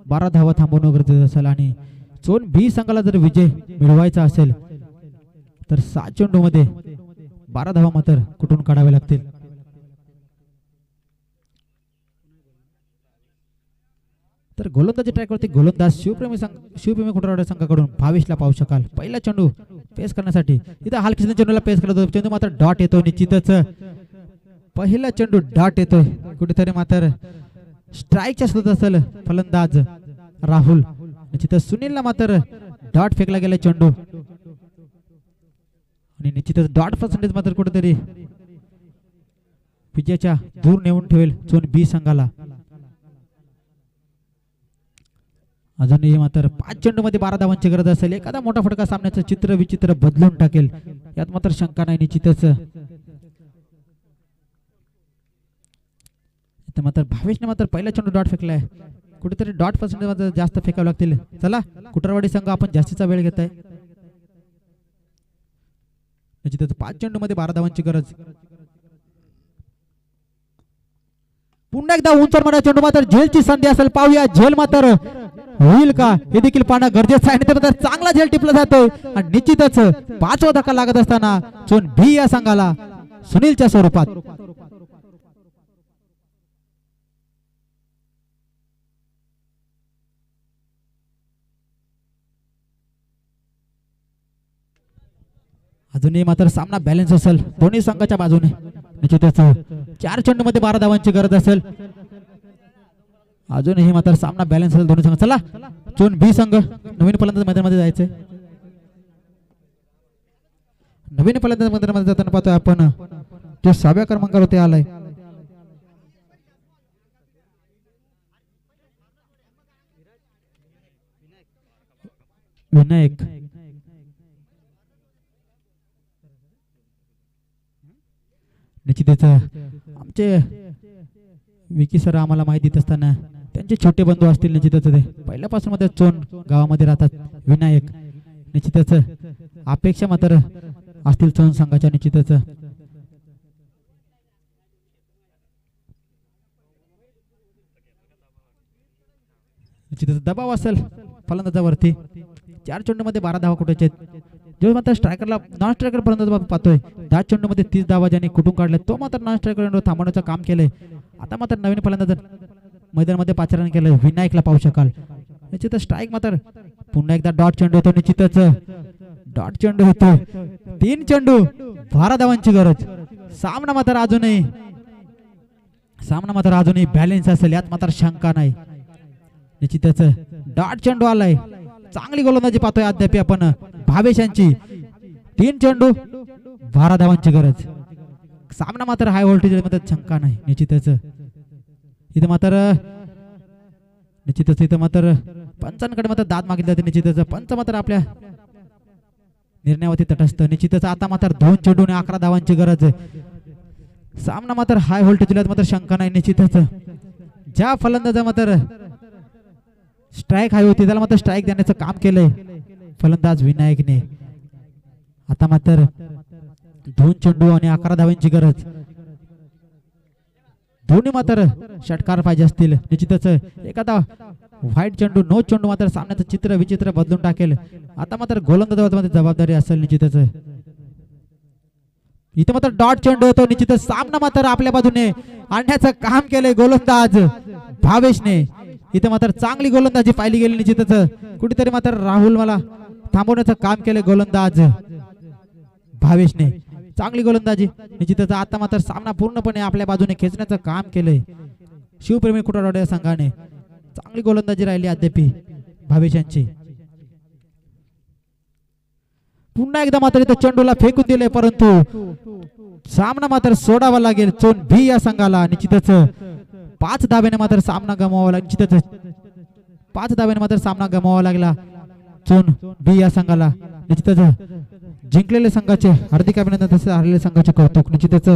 12 धावा थांबवणं गरजेचं असेल. आणि झोन बी संघाला जर विजय मिळवायचा असेल तर 7 चेंडू मध्ये 12 धावा मात्र कुठून काढावे लागतील. तर गोलंदाजी ट्रॅकवरती गोलंदाज शिवप्रेमी खुटरवाडा संघाकडून 22 ला पाहू शकाल. पहिला चेंडू पेस करण्यासाठी इथं हलकीच्या चेंडूला पेस करत होतो. चेंडू मात्र डॉट येतो. निश्चितच पहिला चेंडू डॉट येतोय. कुठेतरी मात्र स्ट्राईकच्या शोधात असेल फलंदाज राहुल. निश्चितच सुनीलला मात्र डॉट फेकला गेला चेंडू. आणि निश्चितच डॉट पर्सेंटेज मात्र कुठेतरी विजयाच्या दूर नेऊन ठेवेल झोन बी संघाला. अजूनही मात्र 5 चेंडू मध्ये 12 धावांची गरज असेल. एखादा मोठा फटका सामन्याचं चित्र विचित्र बदलून टाकेल यात मात्र शंका नाही. निश्चितच मात्र 22 ने मात्र पहिला चेंडू डॉट फेकलाय. कुठेतरी डॉट पर्सेंटेज मात्र जास्त फेकावे लागतील. चला खुटरवाडी संघ आपण जास्तीचा वेळ घेत आहे. निश्चितच 5 चेंडू मध्ये 12 धावांची गरज. पुन्हा एकदा उंचर मारा चेंडू मात्र झेलची संधी असेल. पाहूया झेल मात्र होईल का हे देखील पाहणं गरजेचं आहे. तर चांगला झेल टिपला जातोय आणि निश्चितच 5वा धक्का लागत असताना झोन बी या संघाला सुनीलच्या स्वरूपात. अजूनही मात्र सामना बॅलन्स असेल दोन्ही संघाच्या बाजूने. निश्चितच 4 चेंडूमध्ये 12 धावांची गरज असेल. अजूनही मात्र सामना बॅलन्स असेल दोन्ही संघ. चला चोन बी संघ नवीन फलंदाज मैदानामध्ये जायचंय. नवीन फलंदाज मैदानामध्ये जाताना पाहतोय आपण जो 6व्या क्रमांकावर ते आलाय विनायक. निश्चितच आमचे विकी सर आम्हाला माहिती देत असताना त्यांचे छोटे बंधू असतील निश्चितच ते पहिल्यापासून मध्ये चोन गावामध्ये राहतात. विनायक निश्चितच अपेक्षा मात्र असतील चोन संघाच्या. निश्चितच निश्चितच दबाव असेल फलंदाजावरती. 4 चेंडूमध्ये 12 धावा कुठे आहेत. जो मात्र स्ट्रायकरला नॉन स्ट्रायकर फलंदाज पाहतोय 10 चेंडूमध्ये 30 धावा ज्याने कुठून काढले तो मात्र नॉन स्ट्रायकर थांबवण्याचं काम केलंय. आता मात्र नवीन फलंदाज मैदानामध्ये 5 रन केलं विनायकला पाहू शकाल. निश्चितच स्ट्राईक मात्र पुन्हा एकदा डॉट चेंडू होतो. निश्चितच डॉट चेंडू होतो. 3 चेंडू 12 धावांची गरज. सामना मात्र अजूनही बॅलन्स असेल यात मात्र शंका नाही. निश्चितच डॉट चेंडू आलाय. चांगली गोलंदाजी पाहतोय अद्याप आपण भावेश यांची. 3 चेंडू 12 धावांची गरज. सामना मात्र हाय व्होल्टेज मध्ये शंका नाही. निश्चितच इथं मात्र पंचांकडे मात्र दाद मागितले जाते. निश्चितच पंच मात्र आपल्या निर्णयावरती तटस्थ. निश्चितच आता मात्र 2 चेंडू आणि 11 धावांची गरज. सामना मात्र हाय व्होल्टेज मात्र शंका नाही. निश्चितच ज्या फलंदाजा मात्र स्ट्राईक हवी होती त्याला मात्र स्ट्राईक देण्याचं काम केलंय फलंदाज विनायकने. आता मात्र 2 चेंडू आणि 11 धावांची गरज. दोन्ही मात्र षटकार पाहिजे असतील. निश्चितच एखादा व्हाईट चेंडू नो चेंडू मात्र सामन्याचं चित्र विचित्र बदलून टाकेल. आता मात्र गोलंदाजामध्ये जबाबदारी असेल. निश्चितच इथं मात्र डॉट चेंडू होतो. निश्चितच सामना मात्र आपल्या बाजूने आणण्याचं काम केलंय गोलंदाज भावेशने. इथं मात्र चांगली गोलंदाजी पाहिली गेली. निश्चितच कुठेतरी मात्र राहुल मला थांबवण्याचं काम केलंय गोलंदाज भावेशने. चांगली गोलंदाजी. निश्चितच आता मात्र सामना पूर्णपणे आपल्या बाजूने खेचण्याचं काम केलंय शिवप्रेमी कुटारवाडी संघाने. चांगली गोलंदाजी राहिली अद्याप भावेश यांची. पुन्हा एकदा मात्र इथं चेंडूला फेकून दिले परंतु सामना मात्र सोडावा लागेल चोन बी या संघाला. निश्चितच 5 धाब्याने मात्र सामना गमवावा लागला. निश्चितच 5 धाब्याने मात्र सामना गमवावा लागला चोन बी या संघाला. निश्चितच जिंकलेल्या संघाचे हार्दिक अभिनंदन तसेच हरलेल्या संघाचे कौतुक. निश्चितच